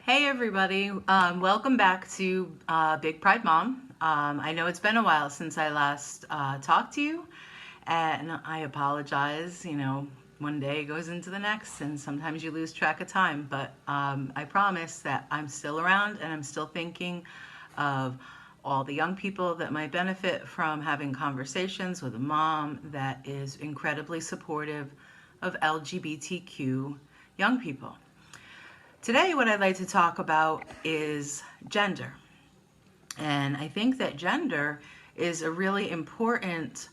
Hey everybody, welcome back to Big Pride Mom. I know it's been a while since I last talked to you, and I apologize. One day goes into the next, and sometimes you lose track of time, but I promise that I'm still around and I'm still thinking of all the young people that might benefit from having conversations with a mom that is incredibly supportive of LGBTQ young people. Today, what I'd like to talk about is gender. And I think that gender is a really important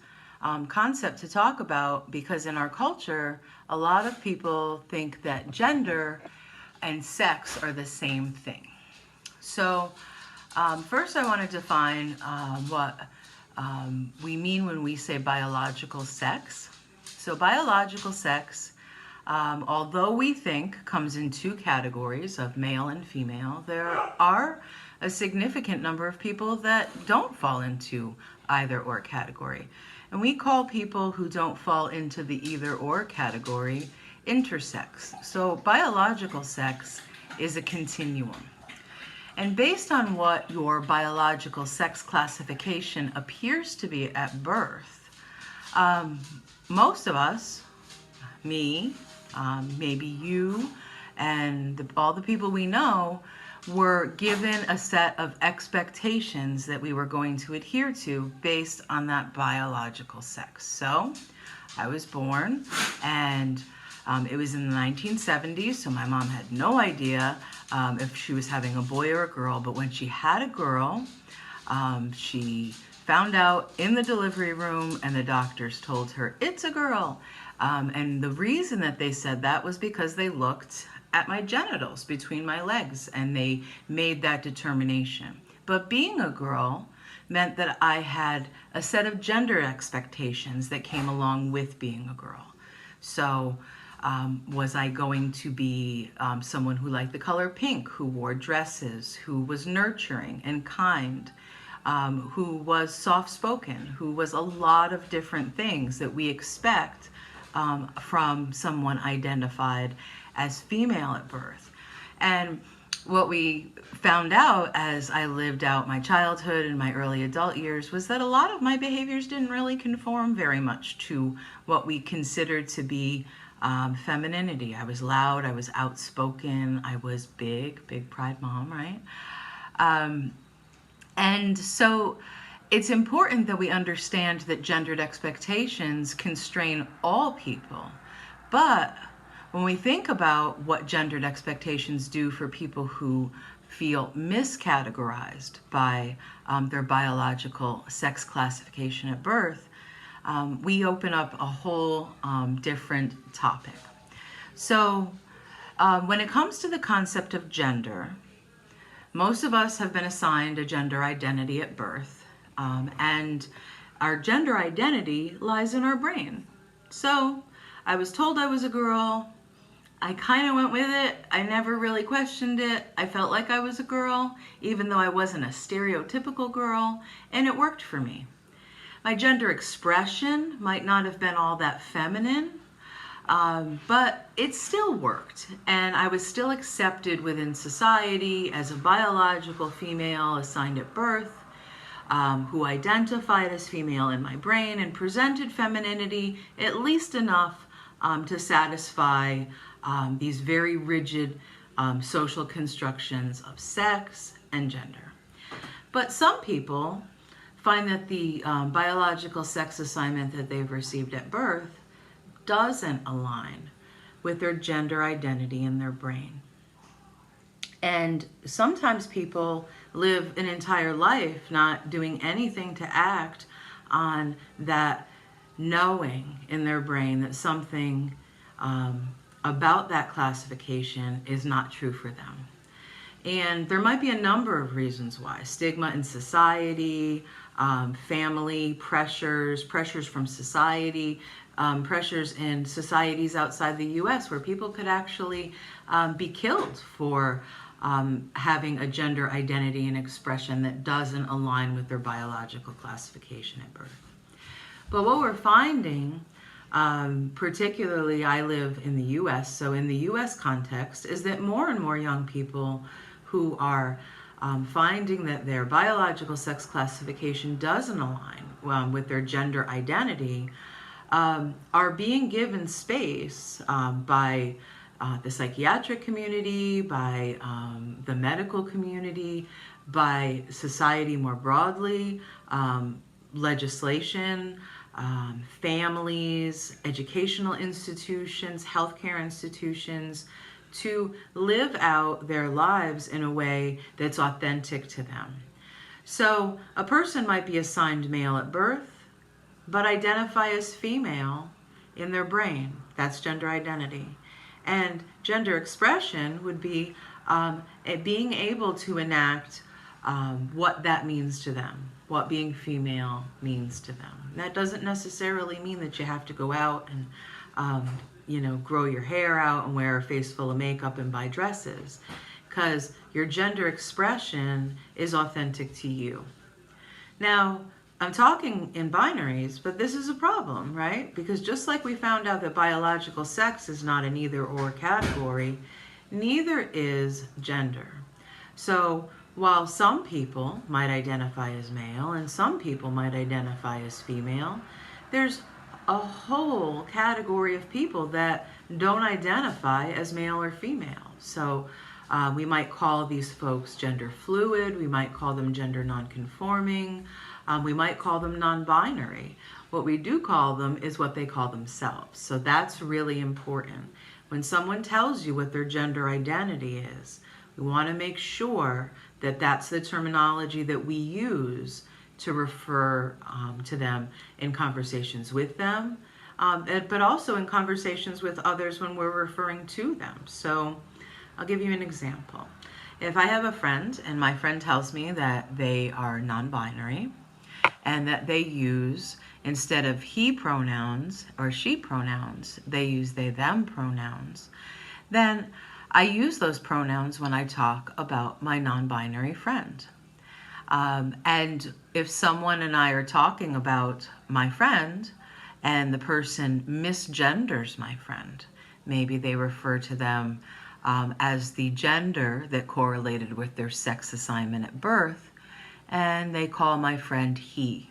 concept to talk about because in our culture, a lot of people think that gender and sex are the same thing. So, first, I want to define what we mean when we say biological sex. So, biological sex, although we think comes in two categories of male and female, there are a significant number of people that don't fall into either or category. And we call people who don't fall into the either or category intersex. So biological sex is a continuum. And based on what your biological sex classification appears to be at birth, most of us, me, maybe you, and all the people we know were given a set of expectations that we were going to adhere to based on that biological sex. So I was born, and it was in the 1970s, so my mom had no idea if she was having a boy or a girl, but when she had a girl, she found out in the delivery room, and the doctors told her, "It's a girl." And the reason that they said that was because they looked at my genitals between my legs and they made that determination. But being a girl meant that I had a set of gender expectations that came along with being a girl. So was I going to be someone who liked the color pink, who wore dresses, who was nurturing and kind, who was soft-spoken, who was a lot of different things that we expect from someone identified as female at birth. And what we found out as I lived out my childhood and my early adult years was that a lot of my behaviors didn't really conform very much to what we considered to be femininity. I was loud, I was outspoken, I was big pride mom, right? And so it's important that we understand that gendered expectations constrain all people. But when we think about what gendered expectations do for people who feel miscategorized by their biological sex classification at birth, we open up a whole different topic. So when it comes to the concept of gender, most of us have been assigned a gender identity at birth. And our gender identity lies in our brain. So I was told I was a girl. I kind of went with it. I never really questioned it. I felt like I was a girl, even though I wasn't a stereotypical girl, and it worked for me. My gender expression might not have been all that feminine, but it still worked, and I was still accepted within society as a biological female assigned at birth, who identified as female in my brain and presented femininity at least enough to satisfy these very rigid social constructions of sex and gender. But some people find that the biological sex assignment that they've received at birth doesn't align with their gender identity in their brain. And sometimes people live an entire life not doing anything to act on that knowing in their brain that something about that classification is not true for them. And there might be a number of reasons why. Stigma in society, family pressures from society, pressures in societies outside the US where people could actually be killed for having a gender identity and expression that doesn't align with their biological classification at birth. But what we're finding particularly I live in the US, so in the US context, is that more and more young people who are finding that their biological sex classification doesn't align with their gender identity are being given space by the psychiatric community, by the medical community, by society more broadly, legislation, families, educational institutions, healthcare institutions, to live out their lives in a way that's authentic to them. So a person might be assigned male at birth, but identify as female in their brain. That's gender identity. And gender expression would be being able to enact what that means to them, what being female means to them. That doesn't necessarily mean that you have to go out and grow your hair out and wear a face full of makeup and buy dresses, because your gender expression is authentic to you. Now, I'm talking in binaries, but this is a problem, right? Because just like we found out that biological sex is not an either or category, neither is gender. So while some people might identify as male and some people might identify as female, there's a whole category of people that don't identify as male or female. So we might call these folks gender fluid, we might call them gender nonconforming, we might call them non-binary. What we do call them is what they call themselves. So that's really important. When someone tells you what their gender identity is, we want to make sure that that's the terminology that we use to refer to them in conversations with them, but also in conversations with others when we're referring to them. So I'll give you an example. If I have a friend and my friend tells me that they are non-binary and that they use, instead of he pronouns or she pronouns, they use they them pronouns, then I use those pronouns when I talk about my non-binary friend. And if someone and I are talking about my friend and the person misgenders my friend, maybe they refer to them as the gender that correlated with their sex assignment at birth, and they call my friend he.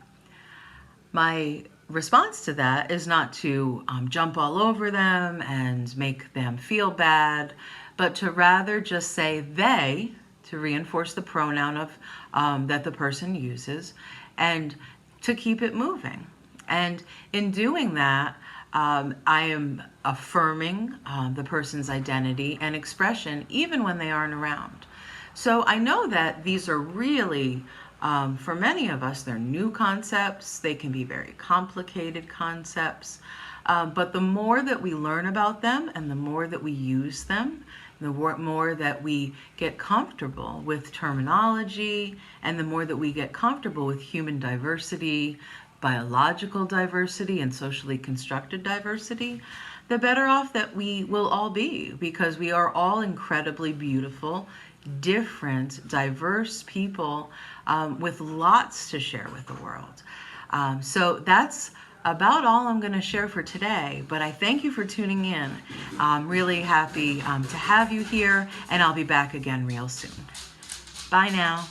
My response to that is not to jump all over them and make them feel bad, but to rather just say they, to reinforce the pronoun of that the person uses, and to keep it moving. And in doing that, I am affirming the person's identity and expression even when they aren't around. So I know that these are really, for many of us, they're new concepts. They can be very complicated concepts. But the more that we learn about them and the more that we use them, the more that we get comfortable with terminology, and the more that we get comfortable with human diversity, biological diversity, and socially constructed diversity, the better off that we will all be, because we are all incredibly beautiful, different, diverse people with lots to share with the world. So that's about all I'm going to share for today, but I thank you for tuning in. I'm really happy to have you here, and I'll be back again real soon. Bye now.